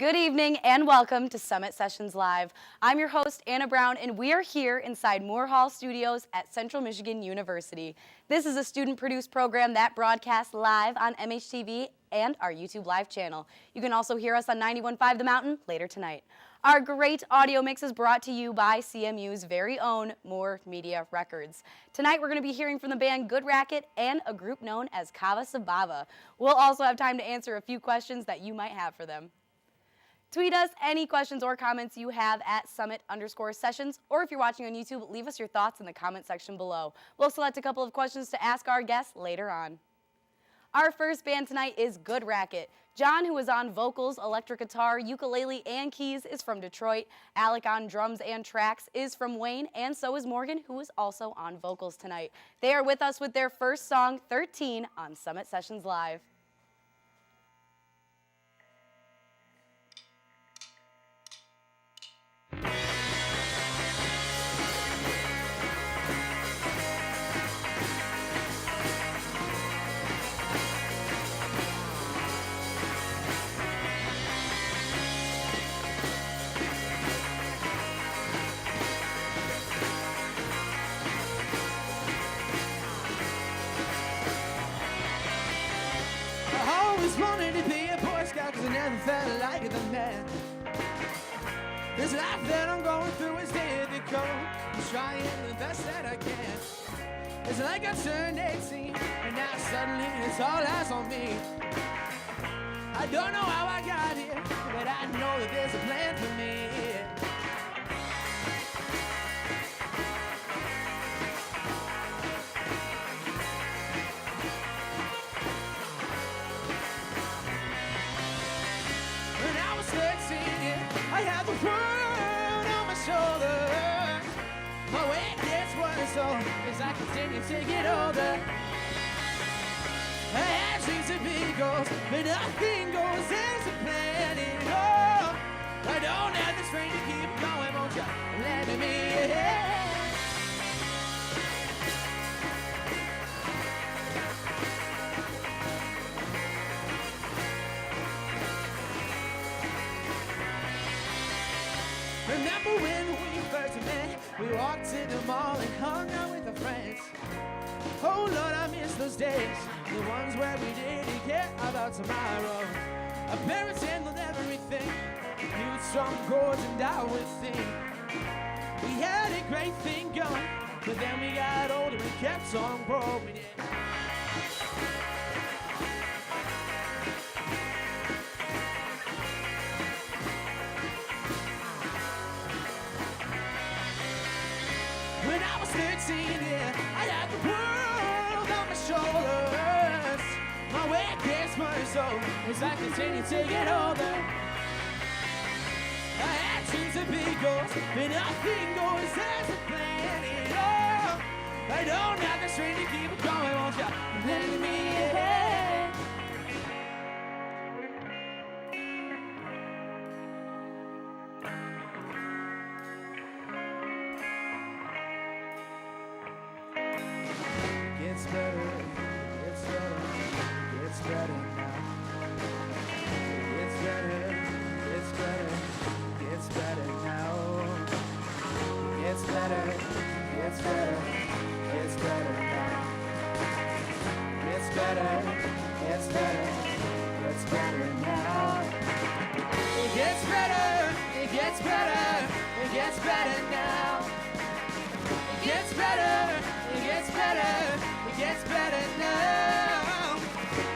Good evening and welcome to Summit Sessions Live. I'm your host, Anna Brown, and we are here inside Moore Hall Studios at Central Michigan University. This is a student-produced program that broadcasts live on MHTV and our YouTube live channel. You can also hear us on 91.5 The Mountain later tonight. Our great audio mix is brought to you by CMU's very own Moore Media Records. Tonight we're going to be hearing from the band Good Racket and a group known as Kava Sabava. We'll also have time to answer a few questions that you might have for them. Tweet us any questions or comments you have at summit_sessions, or if you're watching on YouTube, leave us your thoughts in the comment section below. We'll select a couple of questions to ask our guests later on. Our first band tonight is Good Racket. John, who is on vocals, electric guitar, ukulele, and keys, is from Detroit. Alec on drums and tracks is from Wayne, and so is Morgan, who is also on vocals tonight. They are with us with their first song, 13, on Summit Sessions Live. Wanted to be a Boy Scout cause I never felt like the man. This life that I'm going through is difficult. I'm trying the best that I can. It's like I turned 18 and now suddenly it's all eyes on me. I don't know how I got here, but I know that there's a plan for me. I have the world on my shoulders. My weight gets worse, so as I continue to get older. I had dreams of big goals, but nothing goes as planned at all. I don't have the strength to keep going, won't you let me ahead? Remember when we first met? We walked to the mall and hung out with our friends. Oh Lord, I miss those days, the ones where we didn't care about tomorrow. Our parents handled everything, huge strong chords and I would sing. We had a great thing going, but then we got older and kept on growing. When I was 13, yeah, I had the world on my shoulders. My weight gets worse, so as I continue to get older. I had dreams of big goals, but nothing goes as a plan at all. I don't have the strength to keep it going, won't you let me ahead? It's better, it's better, it's better now. It's better, it's better, it's better now. It's better, it's better, it's better now. It's better, it's better, it's better now. It gets better, it gets better, it gets better now. It gets better, it gets better. It gets better now.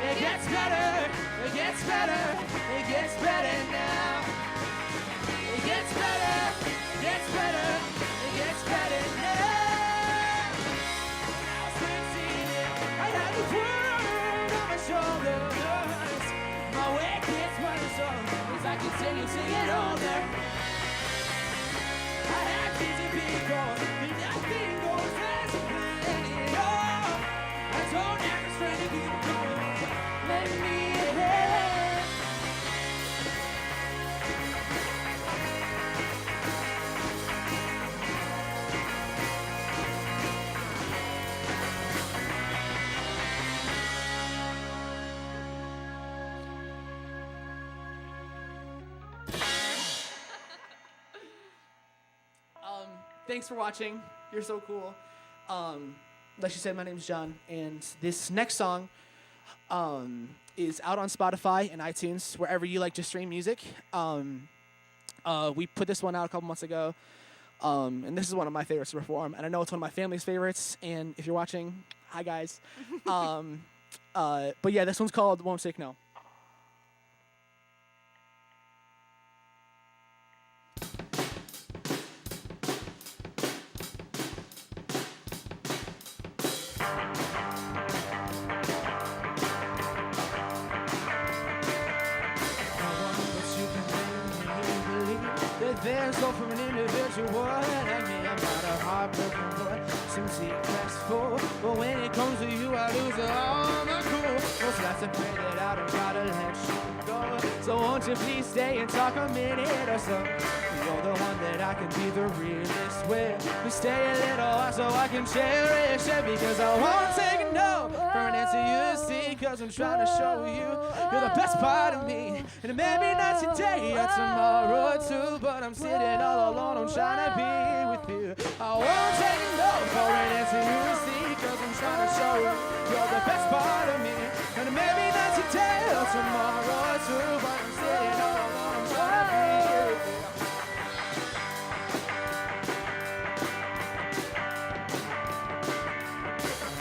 It gets better. It gets better. It gets better now. It gets better. It gets better. It gets better now. When I was 13, I had the world on my shoulders. My weight gets worse as I continue to get older. I had dreams of big goals, but nothing goes as planned. I don't have the strength to keep going. Let me ahead. thanks for watching. You're so cool. Like she said, my name's John, and this next song is out on Spotify and iTunes, wherever you like to stream music. We put this one out a couple months ago, and this is one of my favorites to perform, and I know it's one of my family's favorites, and if you're watching, hi guys. But yeah, this one's called Won't Take No. There's hope from an individual, and me, I'm not a heartbroken boy. Some secrets full, but when it comes to you, I lose all my cool. Most nights I pray that I don't gotta let you go. So won't you please stay and talk a minute or so? You're the one that I can be the realist with. We stay a little while so I can cherish it, because I won't take a no for an answer you see, cause I'm trying to show you you're the best part of me. And it may be not today or tomorrow or two, but I'm sitting all alone, I'm trying to be with you. I won't take a no for an answer you see, cause I'm trying to show you you're the best part of me. And it may be not today or tomorrow or two, but I'm sitting all alone, I'm trying to be with you.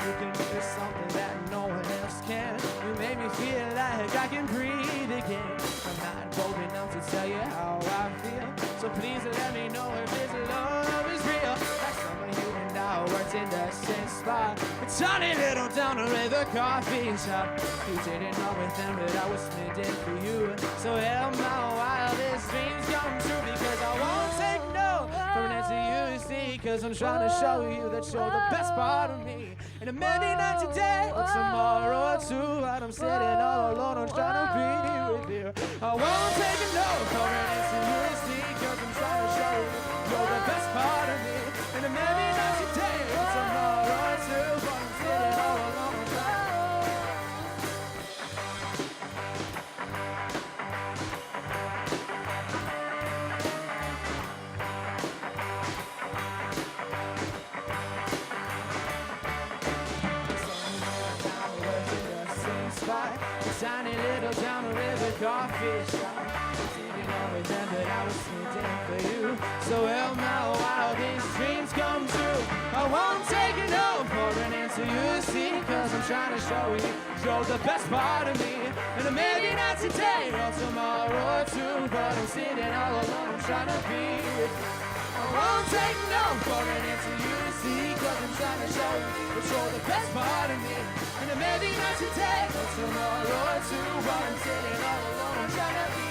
You can do something that no one else can. You make me feel like I can breathe again. I'm not bold enough to tell you how I feel, so please let me know if this love is real. Like summer, you and I worked in the same spot, a tiny little downer in the coffee shop. You didn't know with them that I was meant for you, so help my wildest dreams come true, because I won't take no for an answer you see, cause I'm trying to show you that you're the best part of me. And it may be not today or tomorrow or two, but I'm sitting all alone, I'm trying to be with you. I won't take a no for an answer you see, cause I'm trying to show you you're the best part of me. And it may be not today or tomorrow or two, but I'm sitting all alone, I'm trying to tiny little town with a coffee shop. Didn't know with them that I was waiting for you, so help my wildest dreams come true. I won't take a no for an answer you see, cause I'm trying to show you you're the best part of me. And maybe not today or tomorrow or two, but I'm sitting all alone, I'm trying to be with you. I won't take no for an answer you see, cause I'm trying to show you that you're the best part of me. And it may be not today or tomorrow or two, but I'm sitting all alone, I'm trying to be.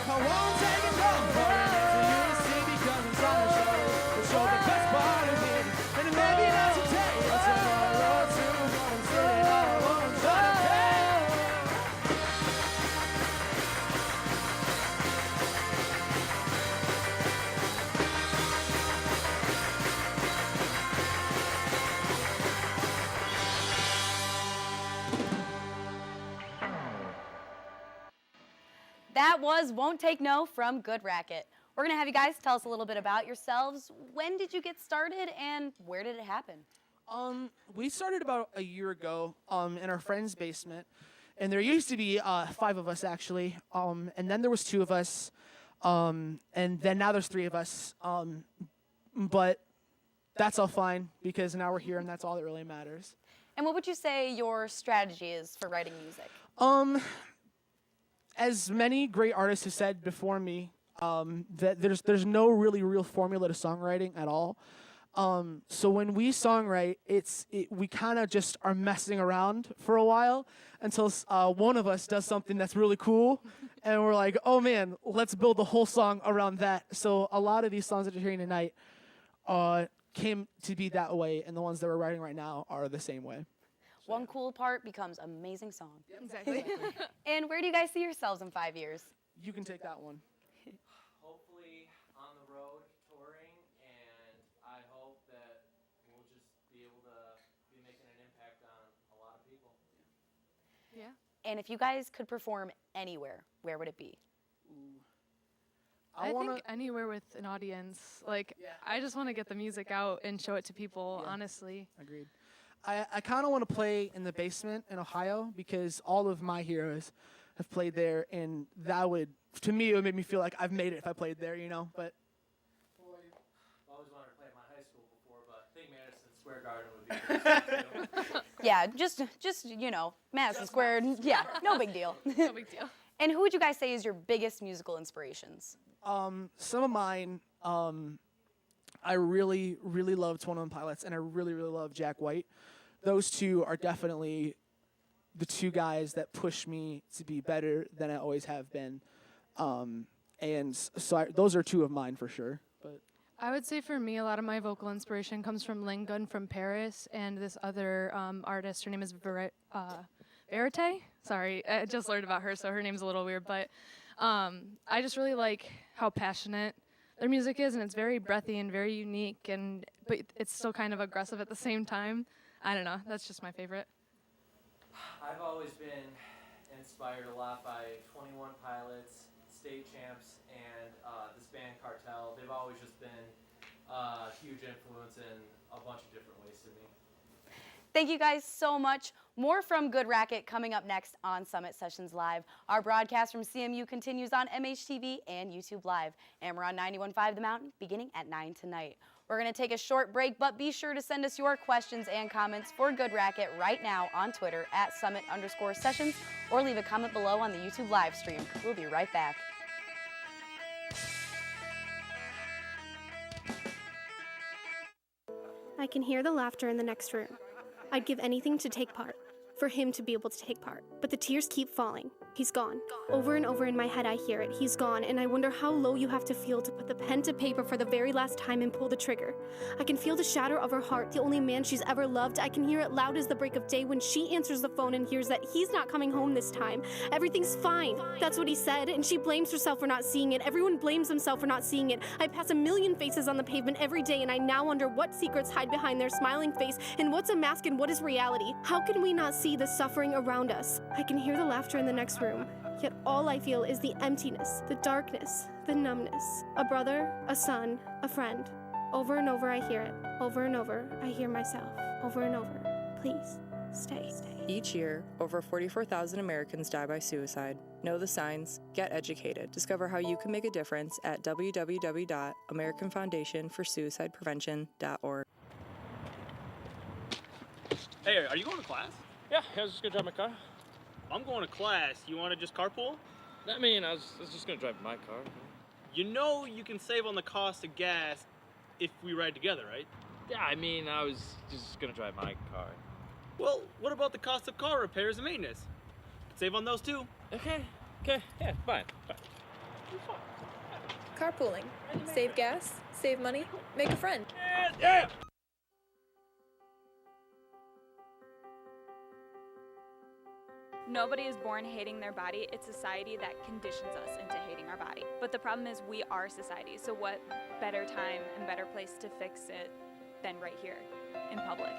I won't take a no for an answer you see, because I'm trying to show you that you're the best part of me. And it may be not today or tomorrow or two, but I'm sitting all alone, I'm trying to be. That was Won't Take No from Good Racket. We're going to have you guys tell us a little bit about yourselves. When did you get started and where did it happen? We started about a year ago in our friend's basement, and there used to be 5 of us actually, and then there was 2 of us, and then now there's 3 of us, but that's all fine because now we're here and that's all that really matters. And what would you say your strategy is for writing music? As many great artists have said before me, that there's no really real formula to songwriting at all. So when we songwrite, we kind of just are messing around for a while until one of us does something that's really cool, and we're like, oh man, let's build the whole song around that. So a lot of these songs that you're hearing tonight came to be that way, and the ones that we're writing right now are the same way. One cool part becomes amazing song. Yep, exactly. And where do you guys see yourselves in 5 years? You can take that one. Hopefully on the road touring, and I hope that we'll just be able to be making an impact on a lot of people. And if you guys could perform anywhere, where would it be? I think anywhere with an audience. Like, I just want to get the music out and show it to people, honestly. Agreed. I kind of want to play in the basement in Ohio because all of my heroes have played there, and that would, to me, it would make me feel like I've made it if I played there, you know. But I've always wanted to play at my high school before, but I think Madison Square Garden would be pretty sweet, too. Yeah, just Madison Square. Yeah, no big deal. No big deal. And who would you guys say is your biggest musical inspirations? some of mine, I really, really love 21 Pilots, and I really, really love Jack White. Those two are definitely the two guys that push me to be better than I always have been. And so those are two of mine for sure. But I would say for me, a lot of my vocal inspiration comes from Lingun from Paris and this other artist. Her name is Verite. Sorry, I just learned about her, so her name's a little weird. But I just really like how passionate their music is, and it's very breathy and very unique, but it's still kind of aggressive at the same time. I don't know. That's just my favorite. I've always been inspired a lot by 21 Pilots, State Champs, and this band Cartel. They've always just been a huge influence in a bunch of different ways to me. Thank you guys so much. More from Good Racket coming up next on Summit Sessions Live. Our broadcast from CMU continues on MHTV and YouTube Live. And we're on 91.5 The Mountain beginning at 9 tonight. We're going to take a short break, but be sure to send us your questions and comments for Good Racket right now on Twitter at @Summit_Sessions, or leave a comment below on the YouTube live stream. We'll be right back. I can hear the laughter in the next room. I'd give anything to take part, for him to be able to take part. But the tears keep falling. He's gone. Over and over in my head I hear it. He's gone, and I wonder how low you have to feel to put the pen to paper for the very last time and pull the trigger. I can feel the shatter of her heart, the only man she's ever loved. I can hear it loud as the break of day when she answers the phone and hears that he's not coming home this time. Everything's fine. That's what he said, and she blames herself for not seeing it. Everyone blames himself for not seeing it. I pass a million faces on the pavement every day, and I now wonder what secrets hide behind their smiling face, and what's a mask and what is reality. How can we not see the suffering around us? I can hear the laughter in the next room. Yet all I feel is the emptiness, the darkness, the numbness. A brother, a son, a friend. Over and over I hear it. Over and over I hear myself. Over and over. Please, stay. Each year, over 44,000 Americans die by suicide. Know the signs, get educated. Discover how you can make a difference at www.americanfoundationforsuicideprevention.org. Hey, are you going to class? Yeah, I was just gonna drive my car. I'm going to class. You want to just carpool? I mean, I was just gonna drive my car. You know you can save on the cost of gas if we ride together, right? Yeah, I mean, I was just gonna drive my car. Well, what about the cost of car repairs and maintenance? Save on those too. Okay, yeah, fine. Carpooling. Save gas, save money, make a friend. Yeah! Nobody is born hating their body. It's society that conditions us into hating our body. But the problem is we are society, so what better time and better place to fix it than right here in public?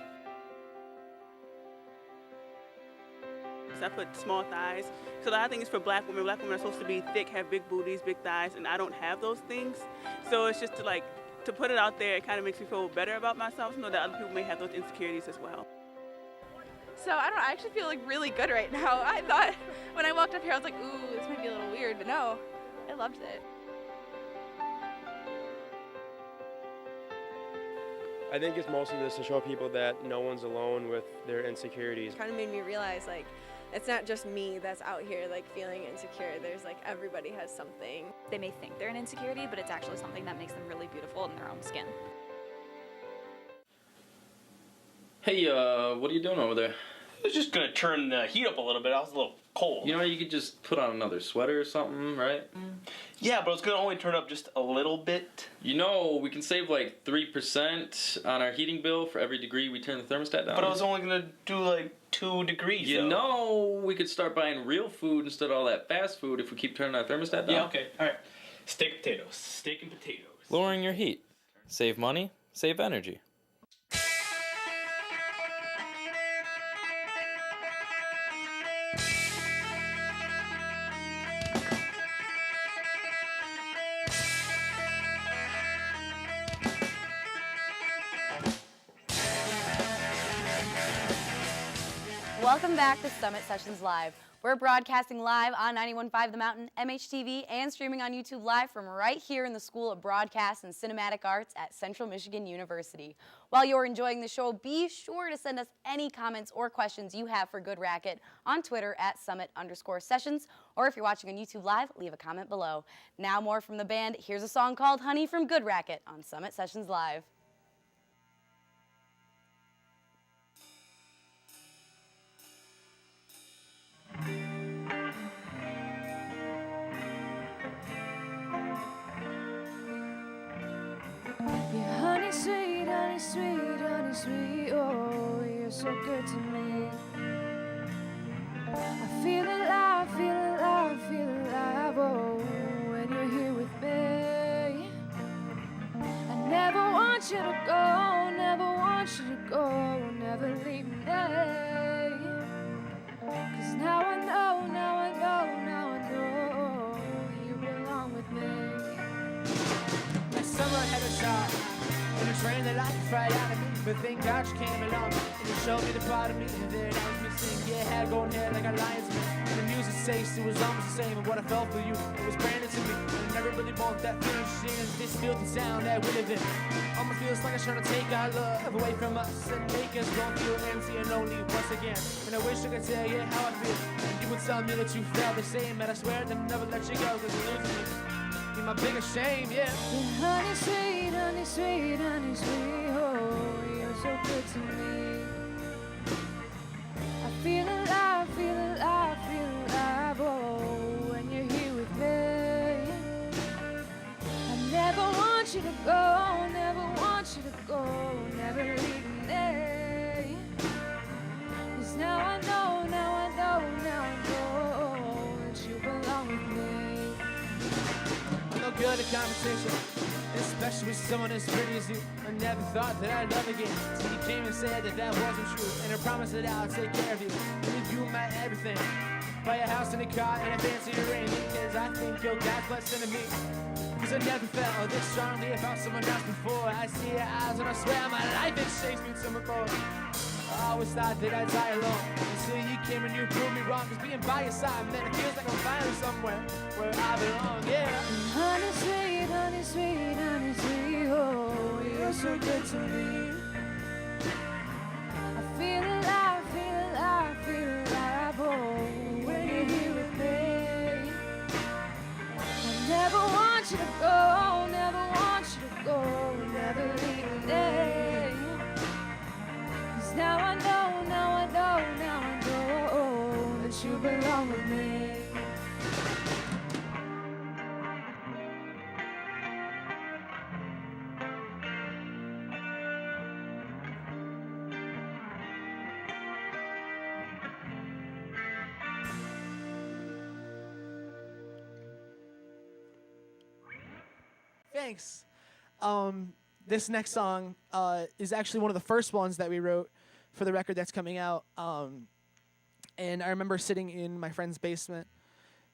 I put small thighs. So I think it's for black women. Black women are supposed to be thick, have big booties, big thighs, and I don't have those things. So it's just to put it out there, it kind of makes me feel better about myself, to know that other people may have those insecurities as well. So I actually feel really good right now. I thought when I walked up here, I was like, ooh, this might be a little weird, but no, I loved it. I think it's mostly just to show people that no one's alone with their insecurities. It kind of made me realize it's not just me that's out here feeling insecure. There's everybody has something. They may think they're an insecurity, but it's actually something that makes them really beautiful in their own skin. Hey, what are you doing over there? I was just gonna turn the heat up a little bit. I was a little cold. You know, you could just put on another sweater or something, right? Yeah, but it's gonna only turn up just a little bit. You know, we can save 3% on our heating bill for every degree we turn the thermostat down. But I was only gonna do 2 degrees. You know, we could start buying real food instead of all that fast food if we keep turning our thermostat down. Yeah, okay, all right. Steak and potatoes. Lowering your heat. Save money, save energy. Welcome back to Summit Sessions Live. We're broadcasting live on 91.5 The Mountain, MHTV, and streaming on YouTube Live from right here in the School of Broadcast and Cinematic Arts at Central Michigan University. While you're enjoying the show, be sure to send us any comments or questions you have for Good Racket on Twitter at Summit_Sessions, or if you're watching on YouTube Live, leave a comment below. Now more from the band. Here's a song called Honey from Good Racket on Summit Sessions Live. Yeah, honey sweet, honey sweet, honey sweet, oh, you're so good to me. I feel alive, feel alive, feel alive, oh, when you're here with me. I never want you to go, never want you to go, never leave me. 'Cause now I know, now I know, now I know, you belong with me. Last summer I had a shot in a train that life right out of me. But thank God you came along and you showed me the part of me that I was missing. Yeah, had golden hair like a lion's mane. And the music says it was almost the same. And what I felt for you, it was branded to me. And I never really want that feeling she sings. This filthy sound that we live in. Almost feels like I'm trying to take our love away from us and make us both feel empty and lonely once again. And I wish I could tell you how I feel. And you would tell me that you felt the same. And I swear I'd never let you go, 'cause you're losing me. You're my biggest shame, yeah. Yeah, honey sweet, honey sweet, honey sweet, oh, you're so good to me. I feel alive, feel alive, feel alive, oh, when you're here with me. I never want you to go, never want you to go, never leave me. 'Cause now I know, now I know, now I know that you belong with me. I'm no good at conversation, especially with someone as pretty as you. I never thought that I'd love again, so you came and said that that wasn't true. And I promised that I'll take care of you, and if you my everything. Buy a house and a car and a fancy ring, because I think you're God's blessing to me. 'Cause I never felt this strongly about someone else before. I see your eyes and I swear my life has changed me to my core. I always thought that I'd die alone, until you came and you proved me wrong. 'Cause being by your side, man, it feels like I'm finally somewhere where I belong, yeah. Honey sweet, honey sweet, honey sweet, oh, you're so good to me. I feel alive, feel alive, feel alive, oh, when you're here with me. I never want you to go, never want you to go, never leave me. 'Cause now I know, now I know, now I know that you belong with me. Thanks. This next song is actually one of the first ones that we wrote for the record that's coming out. And I remember sitting in my friend's basement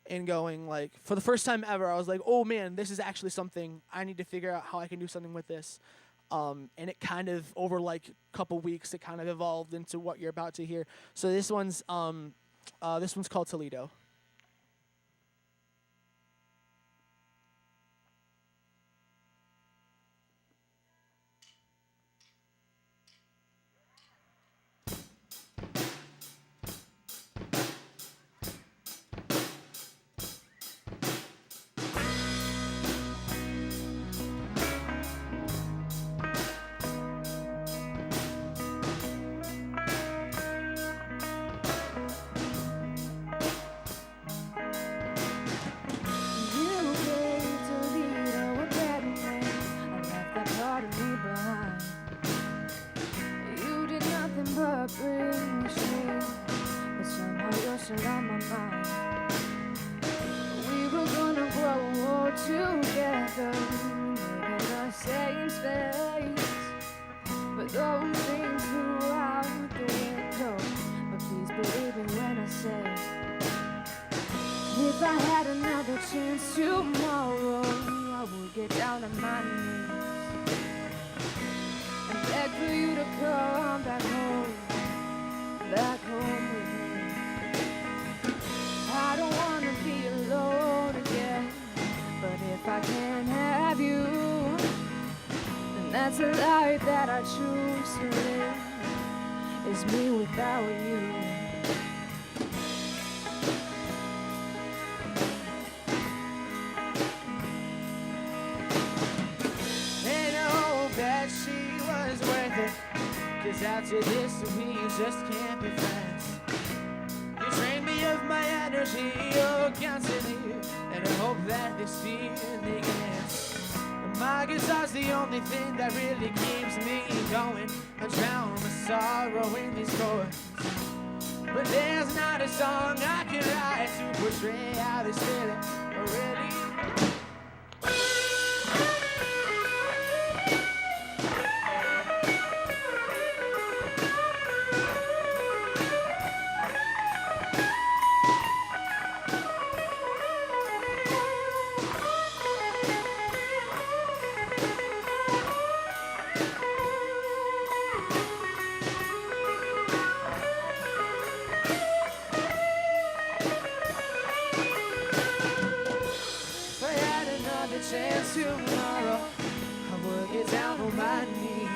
and going, like, for the first time ever, I was like, oh man, this is actually something. I need to figure out how I can do something with this. And it kind of, over like a couple weeks, it kind of evolved into what you're about to hear. So this one's called Toledo. Bring me shame, but somehow you're still on my mind. We were gonna grow old together, in the same space, but those things flew out the window. But please believe me when I say, if I had another chance tomorrow, I would get down on my knees and beg for you to come back home with me. that's a life that I choose to live, is me without you. And I hope that she was worth it, 'cause after this we just can't be friends. You drained me of my energy, oh, constantly, and I hope that this feeling ends. My guitar's the only thing that really keeps me going. I drown my sorrow in these chords, but there's not a song I can write to portray how this feeling really. Chance tomorrow, I would get down on my knees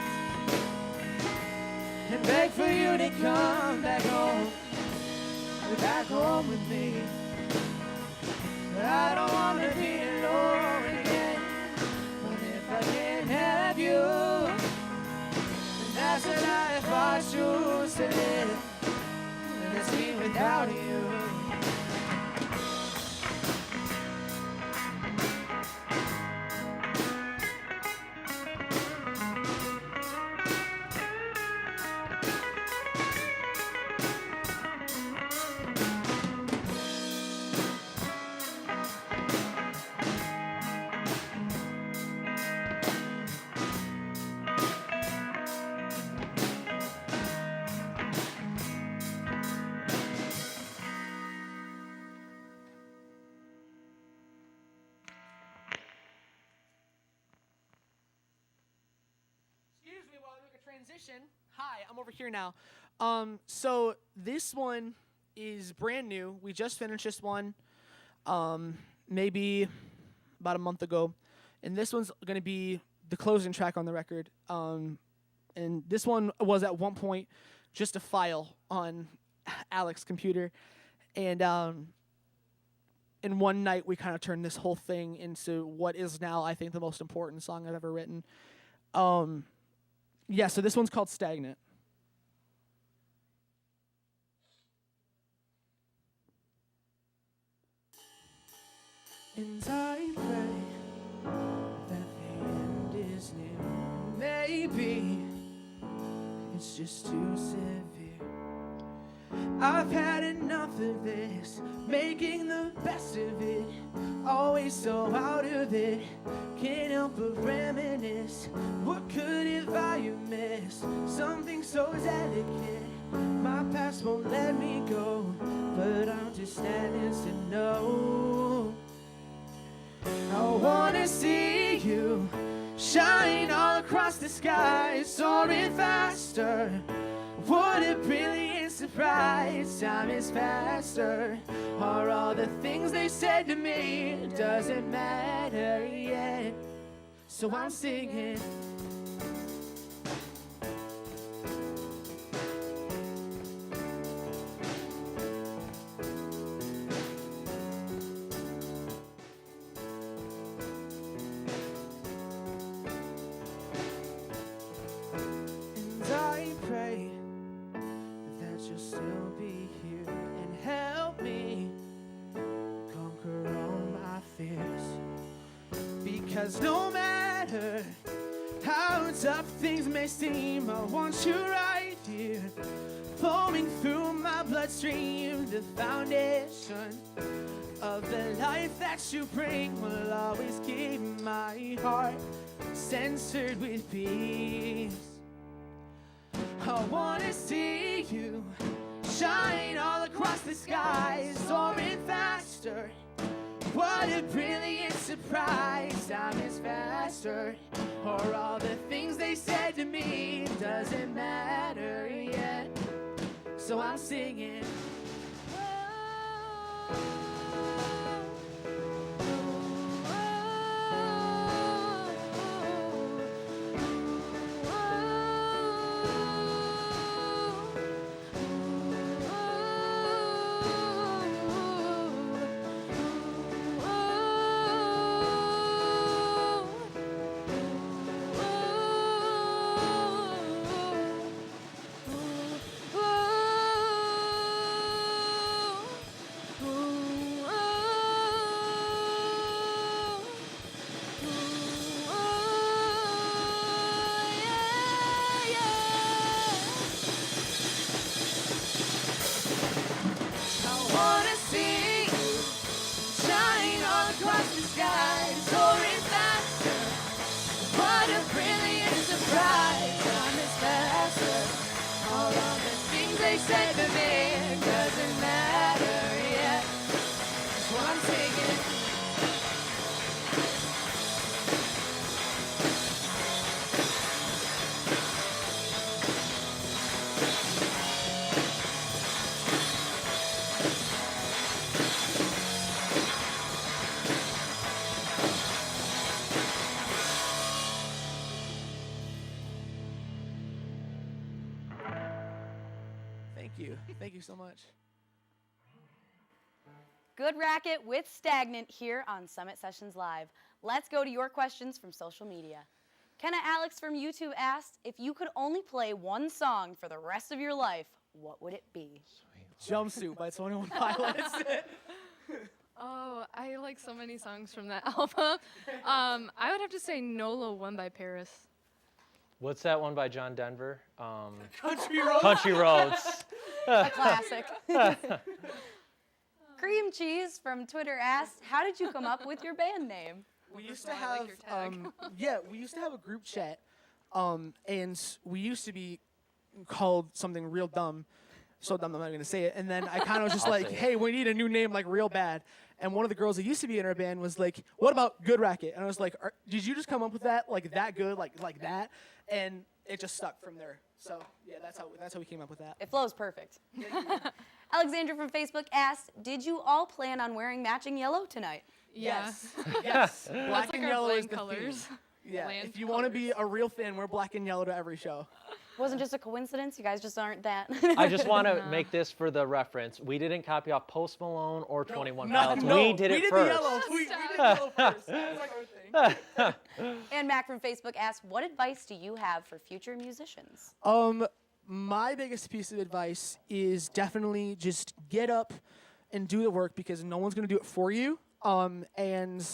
and beg for you to come back home with me. I don't want to be alone again, but if I can't have you, then that's the life I choose to live, and it's me without you. Transition. Hi, I'm over here now. So this one is brand new. We just finished this one, maybe about a month ago, and this one's gonna be the closing track on the record. And this one was at one point just a file on Alex's computer, and in one night we kind of turned this whole thing into what is now, I think, the most important song I've ever written. Yeah, so this one's called Stagnant. And I pray that the end is near. Maybe it's just too severe. I've had enough of this, making the best of it, always so out of it. Can't help but reminisce. What could have I missed? Something so delicate. My past won't let me go, but I'm just standing to know. I wanna see you shine all across the sky, soaring faster. What a brilliant surprise. Time is faster. Are all the things they said to me doesn't matter yet. So I'm singing. And I pray that you'll still be here and help me conquer all my fears. Because no matter how tough things may seem, I want you right here, flowing through my bloodstream. The foundation of the life that you bring will always keep my heart censored with peace. I wanna see you shine all across the sky, soaring faster. What a brilliant surprise. Time is faster. Or all the things they said to me doesn't matter yet. So I'm singing. they said to me, doesn't matter yet. That's what I'm taking. Thank you so much. Good racket with Stagnant here on Summit Sessions Live. Let's go to your questions from social media. Kenna Alex from YouTube asked, if you could only play one song for the rest of your life, what would it be? Jumpsuit by 21 Pilots. Oh, I like so many songs from that album. I would have to say Nolo, One by Paris. What's that one by John Denver? Country Roads. Country Roads. A classic. Cream Cheese from Twitter asked, how did you come up with your band name? We used to have, we used to have a group chat, and we used to be called something real dumb. So dumb I'm not going to say it. And then I kind of was just like, hey, we need a new name, like real bad. And one of the girls that used to be in our band was like, what about Good Racket? And I was like, did you just come up with that, like that good, like that? And it just stuck from there. So yeah, that's how we came up with that. It flows perfect. Alexandra from Facebook asked, did you all plan on wearing matching yellow tonight? Yes. Yes. Black and our yellow is blank the colors. theme. Yeah. Bland If you want to be a real fan, wear black and yellow to every show. Wasn't just a coincidence. You guys just aren't that. I just want to make this for the reference. We didn't copy off Post Malone or 21 No, Pilots. no, We did it first. The yellow. We did yellow first. That's like our thing. And Mac from Facebook asked, what advice do you have for future musicians? My biggest piece of advice is definitely just get up and do the work, because no one's going to do it for you. And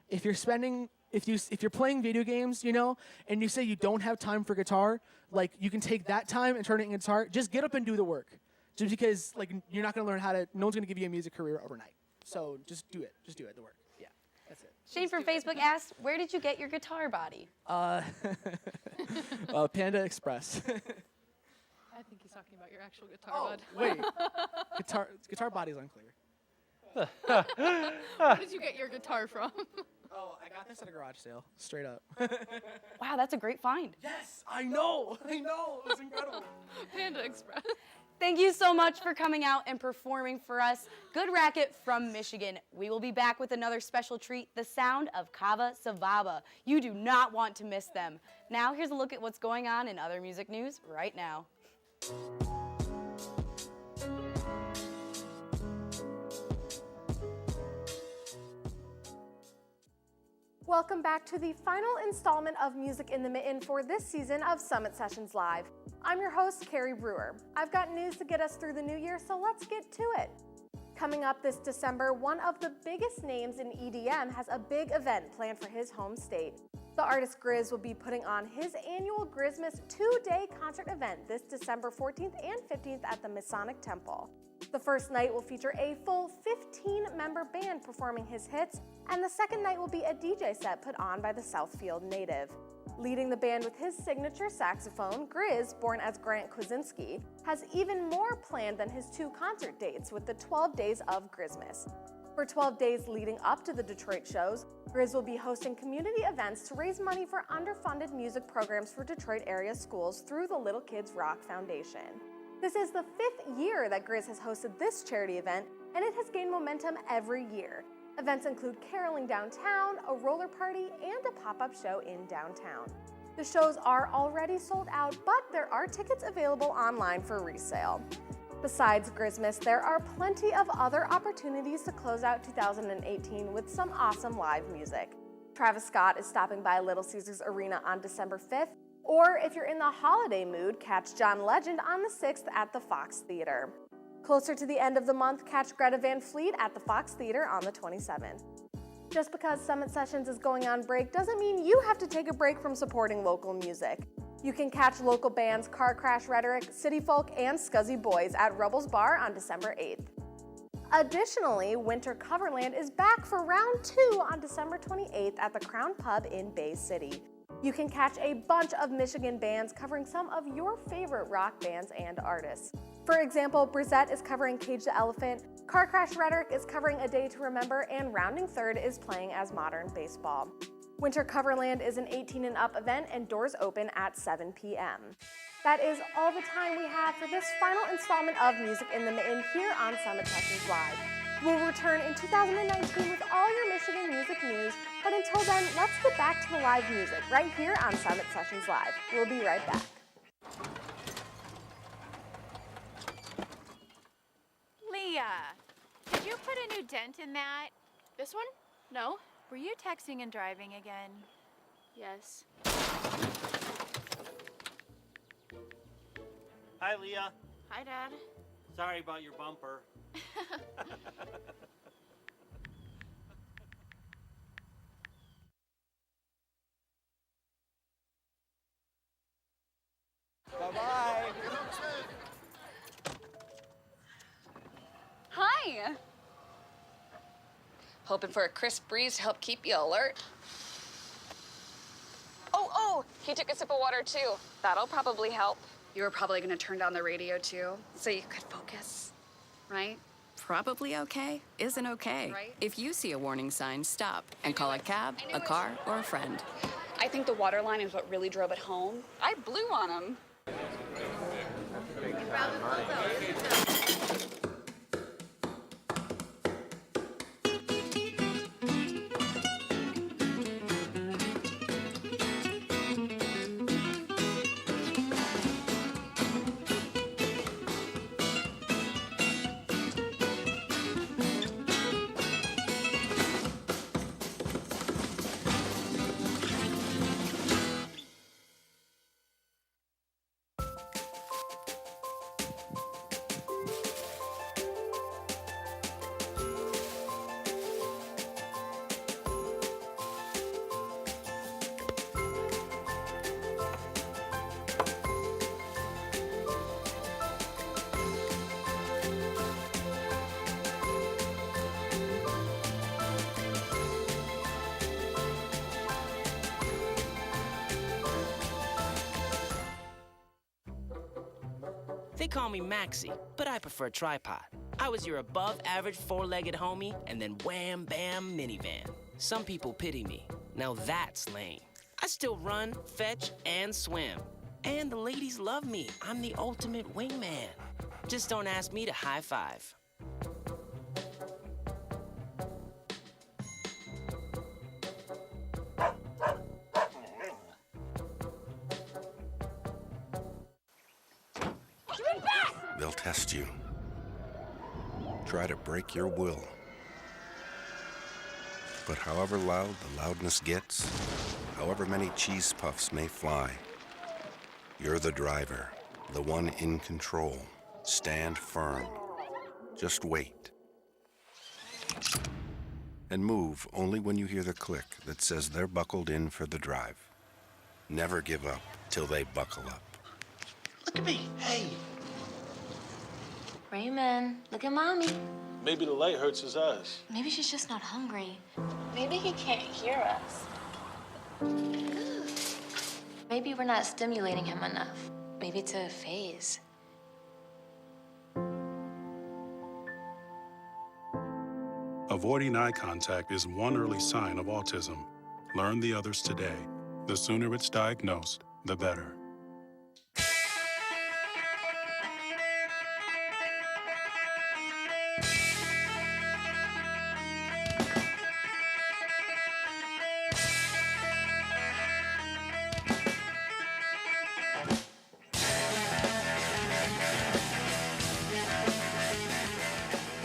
if you're playing video games, and you say you don't have time for guitar, like you can take that time and turn it into guitar. Just get up and do the work. Just because you're not going to learn no one's going to give you a music career overnight. So just do it. Just do it, the work. Yeah, that's it. Shane from Facebook asked, where did you get your guitar body? Panda Express. I think he's talking about your actual guitar bud. Wait. Guitar body's unclear. Where did you get your guitar from? Oh, I got this at a garage sale, straight up. Wow, that's a great find. Yes, I know. It was incredible. Panda Express. Thank you so much for coming out and performing for us. Good Racket from Michigan. We will be back with another special treat, the sound of Kava Savaba. You do not want to miss them. Now here's a look at what's going on in other music news right now. Welcome back to the final installment of Music in the Mitten for this season of Summit Sessions Live. I'm your host, Carrie Brewer. I've got news to get us through the new year, so let's get to it. Coming up this December, one of the biggest names in EDM has a big event planned for his home state. The artist Grizz will be putting on his annual Grizzmas 2-day concert event this December 14th and 15th at the Masonic Temple. The first night will feature a full 15-member band performing his hits, and the second night will be a DJ set put on by the Southfield native. Leading the band with his signature saxophone, Grizz, born as Grant Kwasinski, has even more planned than his 2 concert dates with the 12 days of Grizzmas. For 12 days leading up to the Detroit shows, Grizz will be hosting community events to raise money for underfunded music programs for Detroit area schools through the Little Kids Rock Foundation. This is the 5th year that Grizz has hosted this charity event, and it has gained momentum every year. Events include caroling downtown, a roller party, and a pop-up show in downtown. The shows are already sold out, but there are tickets available online for resale. Besides Grizzmas, there are plenty of other opportunities to close out 2018 with some awesome live music. Travis Scott is stopping by Little Caesars Arena on December 5th, or if you're in the holiday mood, catch John Legend on the 6th at the Fox Theater. Closer to the end of the month, catch Greta Van Fleet at the Fox Theater on the 27th. Just because Summit Sessions is going on break doesn't mean you have to take a break from supporting local music. You can catch local bands Car Crash Rhetoric, City Folk, and Scuzzy Boys at Rebels Bar on December 8th. Additionally, Winter Coverland is back for round 2 on December 28th at the Crown Pub in Bay City. You can catch a bunch of Michigan bands covering some of your favorite rock bands and artists. For example, Brizette is covering Cage the Elephant, Car Crash Rhetoric is covering A Day to Remember, and Rounding Third is playing as Modern Baseball. Winter Coverland is an 18 and up event and doors open at 7 p.m. That is all the time we have for this final installment of Music in the Mitten here on Summit Sessions Live. We'll return in 2019 with all your Michigan music news, but until then, let's get back to the live music right here on Summit Sessions Live. We'll be right back. Leah, did you put a new dent in that? This one? No. Were you texting and driving again? Yes. Hi, Leah. Hi, Dad. Sorry about your bumper. Bye-bye. Hi. Hoping for a crisp breeze to help keep you alert. Oh, he took a sip of water too. That'll probably help. You were probably gonna turn down the radio too, so you could focus, right? Probably okay isn't okay. Right. If you see a warning sign, stop and call a cab, a car, or a friend. I think the water line is what really drove it home. I blew on him. They call me Maxie, but I prefer tripod. I was your above-average four-legged homie, and then wham-bam minivan. Some people pity me. Now that's lame. I still run, fetch, and swim. And the ladies love me. I'm the ultimate wingman. Just don't ask me to high-five. They'll test you. Try to break your will. But however loud the loudness gets, however many cheese puffs may fly, you're the driver, the one in control. Stand firm. Just wait. And move only when you hear the click that says they're buckled in for the drive. Never give up till they buckle up. Look at me. Hey. Raymond, look at Mommy. Maybe the light hurts his eyes. Maybe she's just not hungry. Maybe he can't hear us. Maybe we're not stimulating him enough. Maybe it's a phase. Avoiding eye contact is one early sign of autism. Learn the others today. The sooner it's diagnosed, the better.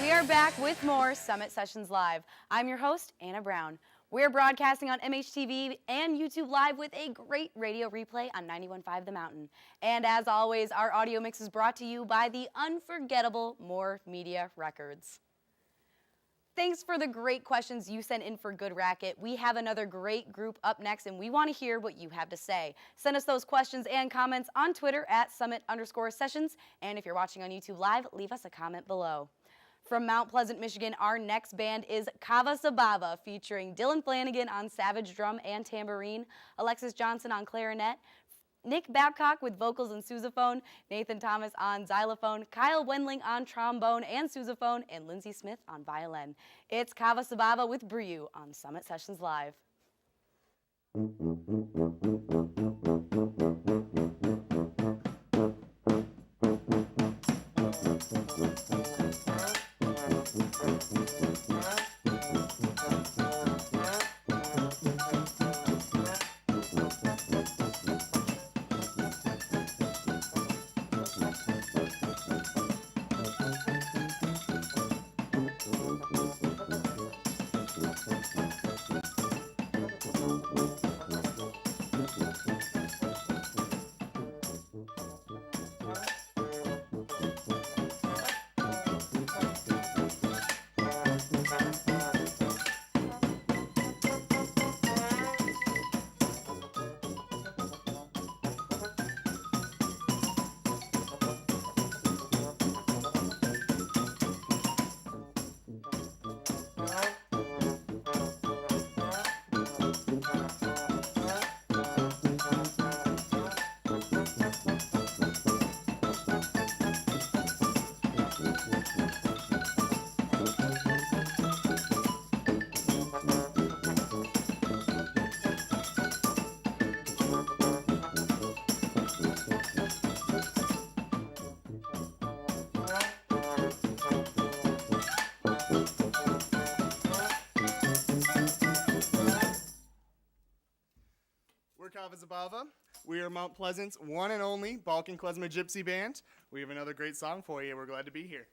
We are back with more Summit Sessions Live. I'm your host, Anna Brown. We're broadcasting on MHTV and YouTube Live with a great radio replay on 91.5 The Mountain. And as always, our audio mix is brought to you by the unforgettable More Media Records. Thanks for the great questions you sent in for Good Racket. We have another great group up next, and we want to hear what you have to say. Send us those questions and comments on Twitter at Summit_Sessions. And if you're watching on YouTube Live, leave us a comment below. From Mount Pleasant, Michigan, our next band is Kava Sabava, featuring Dylan Flanagan on savage drum and tambourine, Alexis Johnson on clarinet, Nick Babcock with vocals and sousaphone, Nathan Thomas on xylophone, Kyle Wendling on trombone and sousaphone, and Lindsey Smith on violin. It's Kava Sababa with Briu on Summit Sessions Live. Kava Zabava. We are Mount Pleasant's one and only Balkan Klezmer Gypsy Band. We have another great song for you. We're glad to be here.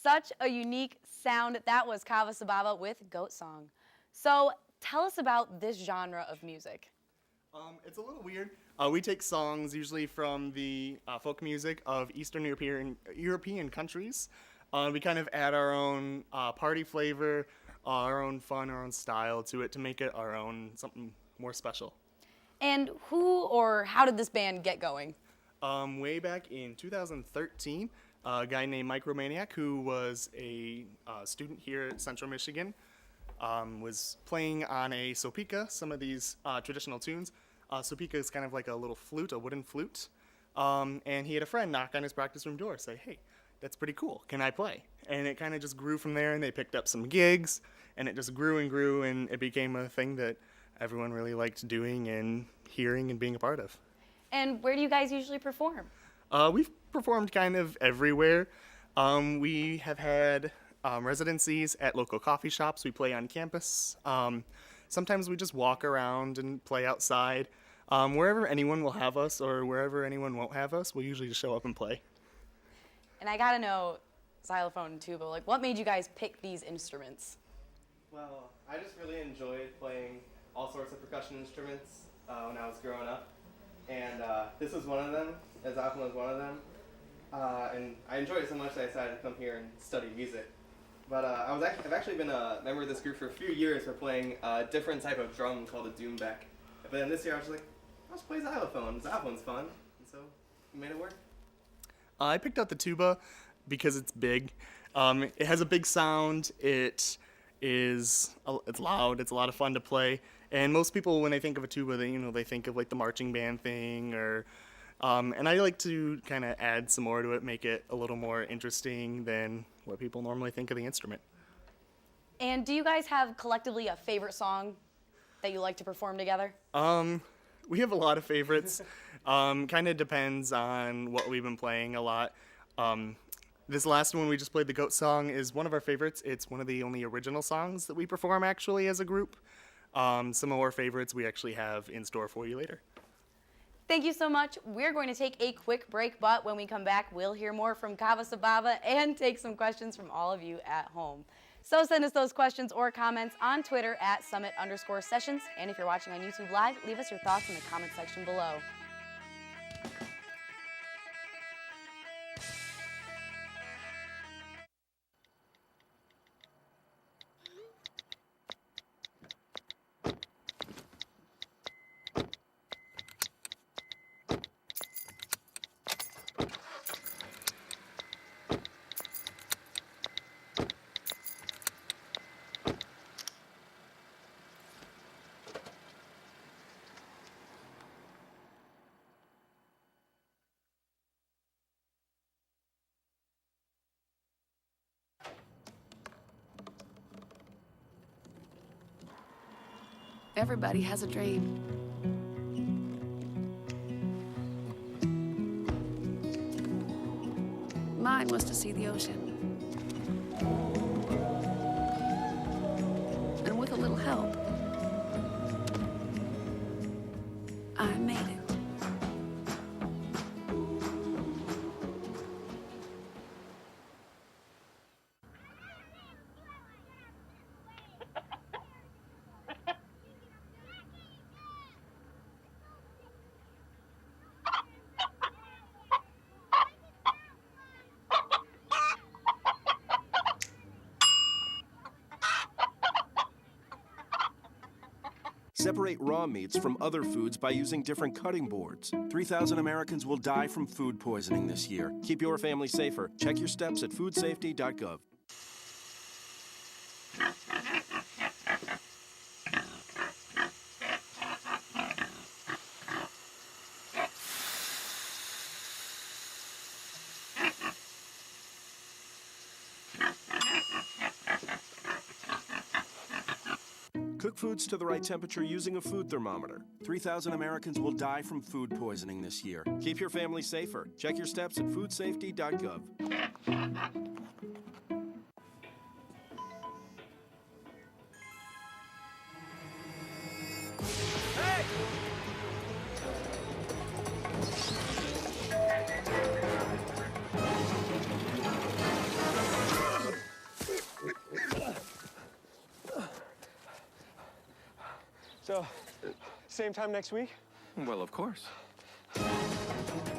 Such a unique sound. That was Kava Sababa with Goat Song. So tell us about this genre of music. It's a little weird. We take songs usually from the folk music of Eastern European countries. We kind of add our own party flavor, our own fun, our own style to it to make it our own, something more special. And who or how did this band get going? Way back in 2013, a guy named Micromaniac, who was a student here at Central Michigan, was playing on a sopika, some of these traditional tunes. Sopika is kind of like a little flute, a wooden flute. And he had a friend knock on his practice room door, say, hey, that's pretty cool, can I play? And it kind of just grew from there, and they picked up some gigs, and it just grew, and it became a thing that everyone really liked doing and hearing and being a part of. And where do you guys usually perform? We've performed kind of everywhere. We have had residencies at local coffee shops. We play on campus. Sometimes we just walk around and play outside. Wherever anyone will have us or wherever anyone won't have us, we'll usually just show up and play. And I gotta know, xylophone and tuba, like what made you guys pick these instruments? Well, I just really enjoyed playing all sorts of percussion instruments when I was growing up. And this was one of them, the xylophone was one of them. And I enjoyed it so much that I decided to come here and study music. But I've actually been a member of this group for a few years for playing a different type of drum called a doombeck. But then this year I was like, let's play xylophone. Xylophone's fun. And so we made it work. I picked out the tuba because it's big. It has a big sound. It's loud. It's a lot of fun to play. And most people, when they think of a tuba, they think of like the marching band thing, or and I like to kind of add some more to it, make it a little more interesting than what people normally think of the instrument. And do you guys have collectively a favorite song that you like to perform together? We have a lot of favorites. Kind of depends on what we've been playing a lot. This last one we just played, the Goat Song, is one of our favorites. It's one of the only original songs that we perform actually as a group. Some of our favorites we actually have in store for you later. Thank you so much. We're going to take a quick break, but when we come back, we'll hear more from Kava Sabava and take some questions from all of you at home. So send us those questions or comments on Twitter at @summit_sessions. And if you're watching on YouTube Live, leave us your thoughts in the comment section below. Everybody has a dream. Mine was to see the ocean. And with a little help, I made it. Separate raw meats from other foods by using different cutting boards. 3,000 Americans will die from food poisoning this year. Keep your family safer. Check your steps at foodsafety.gov. Cook foods to the right temperature using a food thermometer. 3,000 Americans will die from food poisoning this year. Keep your family safer. Check your steps at foodsafety.gov. So, same time next week? Well, of course.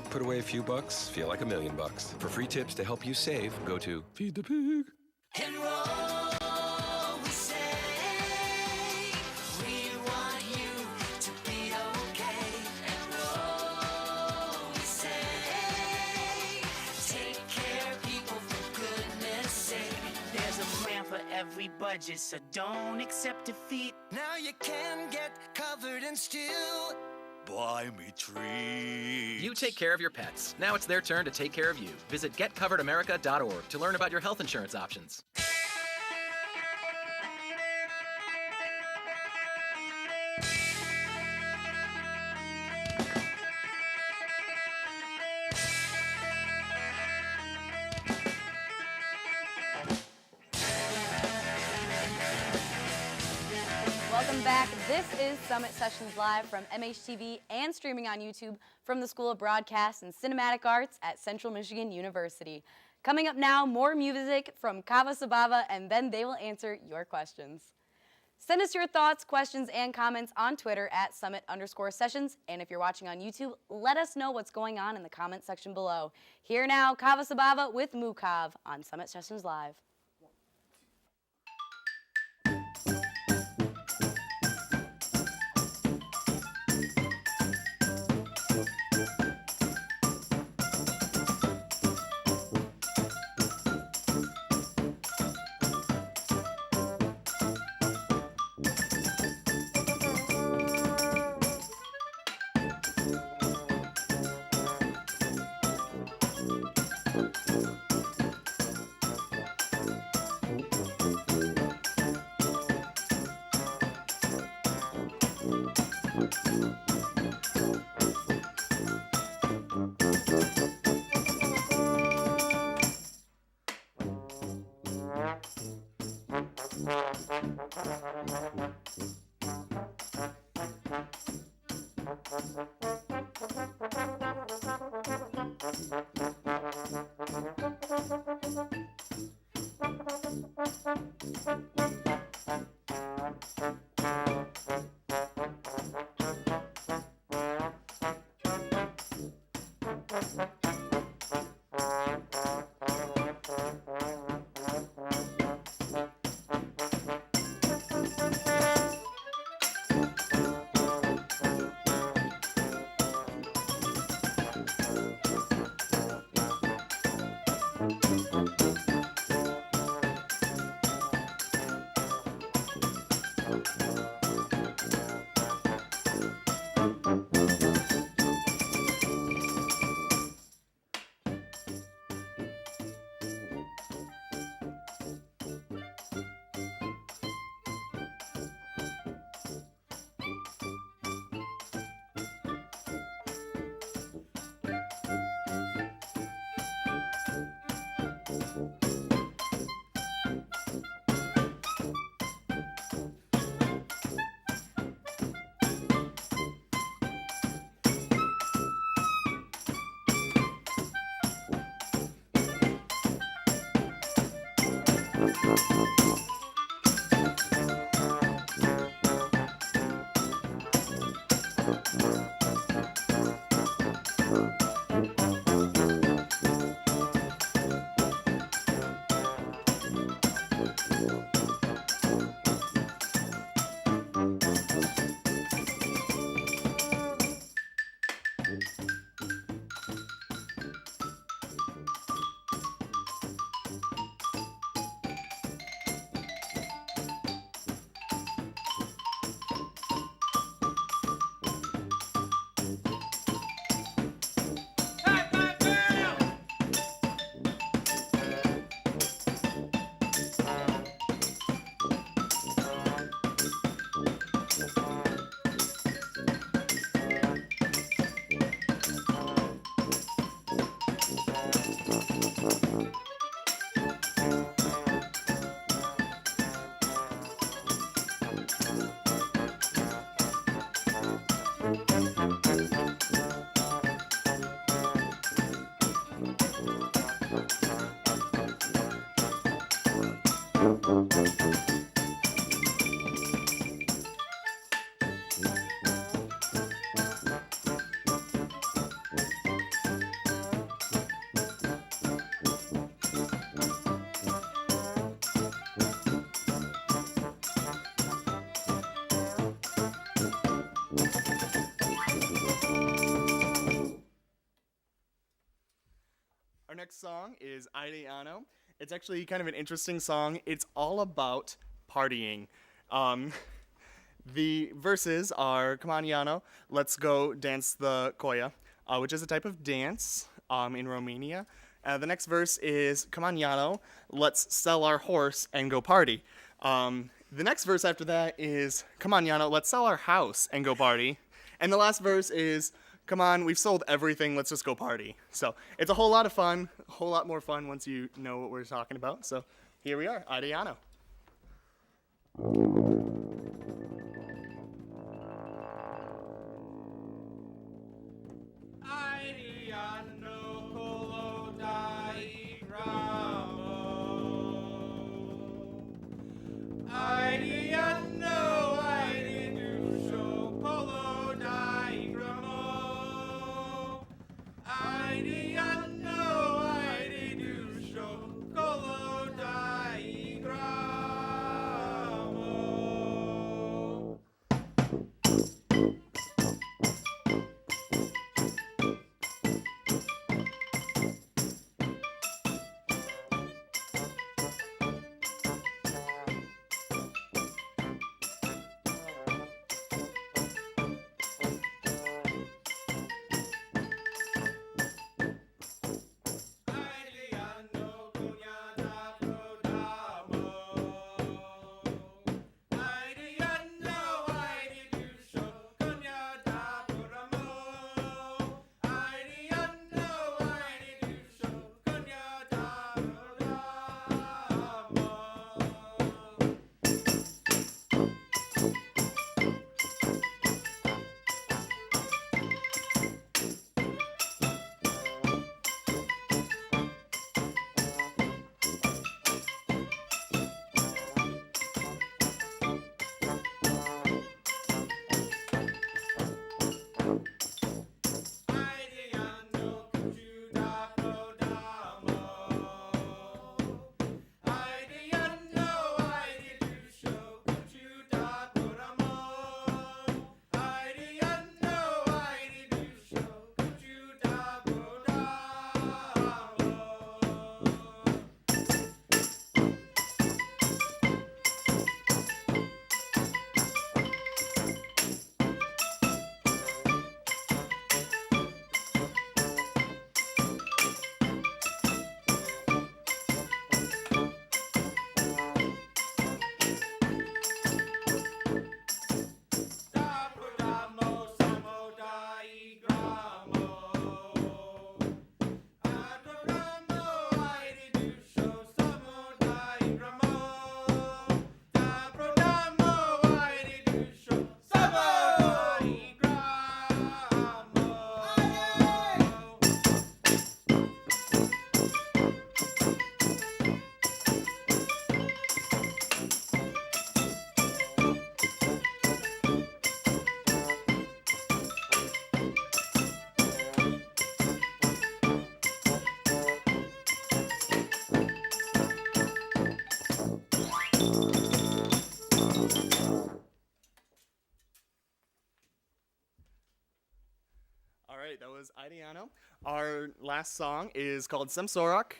Put away a few bucks, feel like $1 million. For free tips to help you save, go to Feed the Pig. Enroll, we say. We want you to be okay. Enroll, we say. budget, so don't accept defeat. Now you can get covered and still buy me treats. You take care of your pets. Now it's their turn to take care of you. Visit getcoveredamerica.org to learn about your health insurance options. Welcome back. This is Summit Sessions Live from MHTV and streaming on YouTube from the School of Broadcast and Cinematic Arts at Central Michigan University. Coming up now, more music from Kava Sabava, and then they will answer your questions. Send us your thoughts, questions, and comments on Twitter at Summit_Sessions. And if you're watching on YouTube, let us know what's going on in the comment section below. Here now, Kava Sabava with Mukav on Summit Sessions Live. Our next song is Ideano. It's actually kind of an interesting song. It's all about partying. The verses are Come on, Yano, let's go dance the koya, which is a type of dance in Romania. The next verse is Come on, Yano, let's sell our horse and go party. The next verse after that is Come on, Yano, let's sell our house and go party. And the last verse is Come on, we've sold everything, let's just go party. So it's a whole lot of fun, a whole lot more fun once you know what we're talking about. So here we are, Adriano. That was Adriano. Our last song is called Semsorak.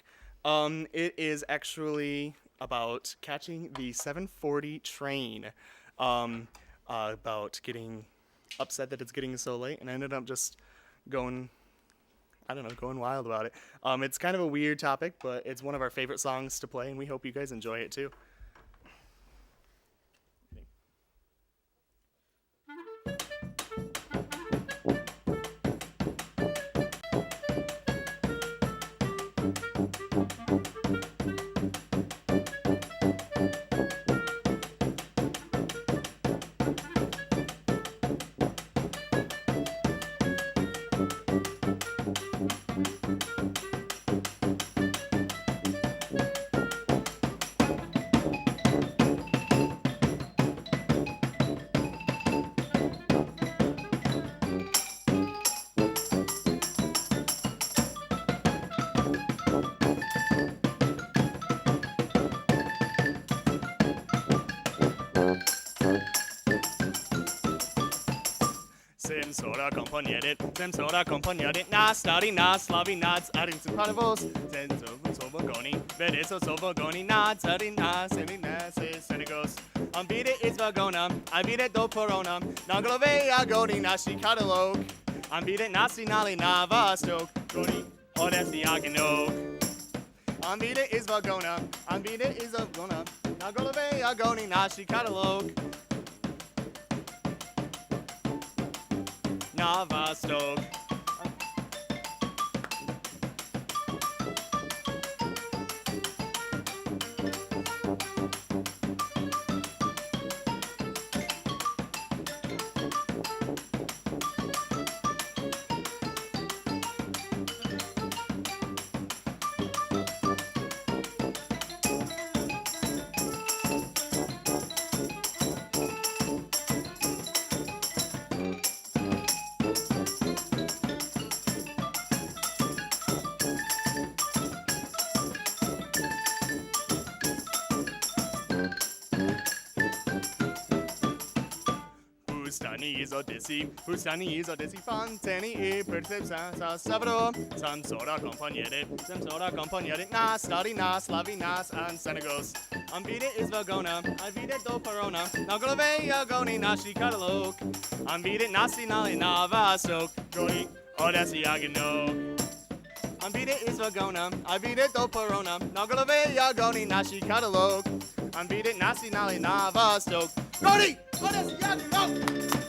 It is actually about catching the 7:40 train, about getting upset that it's getting so late, and I ended up just going wild about it. It's kind of a weird topic, but it's one of our favorite songs to play, and we hope you guys enjoy it too. Sora komponierit, sem sora komponierit, nas, stari nas, slavi nas, arin sin parvos, sen so Sobogoni, Vedeso Sobogoni, Natsarina, Selina, Senegos. Ambide is Vagona, Ambide do Porona, Naglove Agoni, Nashi Catalog. Ambide Nasi Nali Navasto, Goni, Odesi Agano. Ambide is Vagona, Ambide is Vagona, Naglove Agoni, Nashi Catalog. Navastok. Hustani is Odessi, Fontani e Percepsa Savro, Samsora Companiere, Nas, Stari Nas, Slavi Nas, and Senegos. Ambide is Vagona, Ambide do Parona, Naglove Agoni, Nashi Catalog. Ambide Nasi Nali Navasok, Goi, Odessi Agano. Ambide is Vagona, Ambide do Parona, Naglove Agoni, Nashi Catalog. Ambide Nasi Nali Navasok, Goi, Odessi Agano.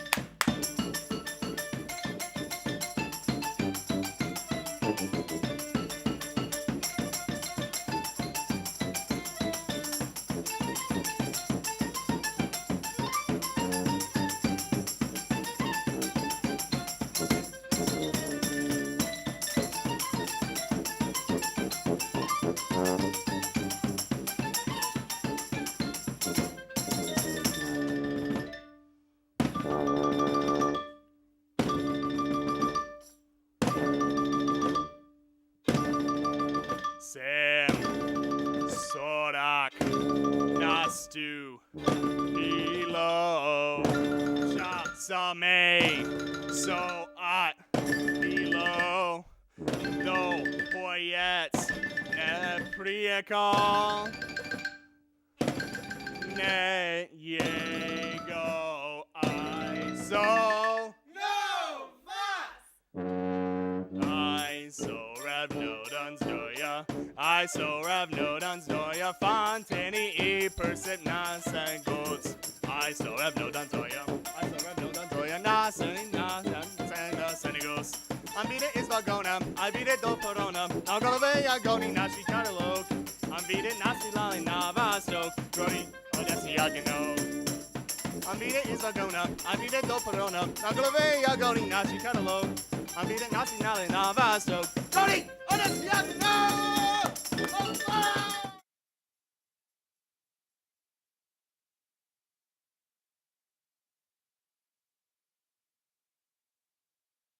Sam, Sorak, Nastu, Below, Same, Soat, Below, No, Poyets, Nepriakol, Ne, Yego, Iso. I so rav no dans doya fontani e percent nas and goats. I so rav no dans doya. I so rav no dans doya nas and senegos. Ambide is Vagona. I beat it do Porona. I'll go away Agoni Nashi Catalog. Ambide Nasi Lali Navasto. Gori Odessi Agano. Ambide is Vagona. I beat it do Porona. I'll go away Agoni Nashi Catalog. Ambide Nasi Lali Navasto. Gori Odessi Agano.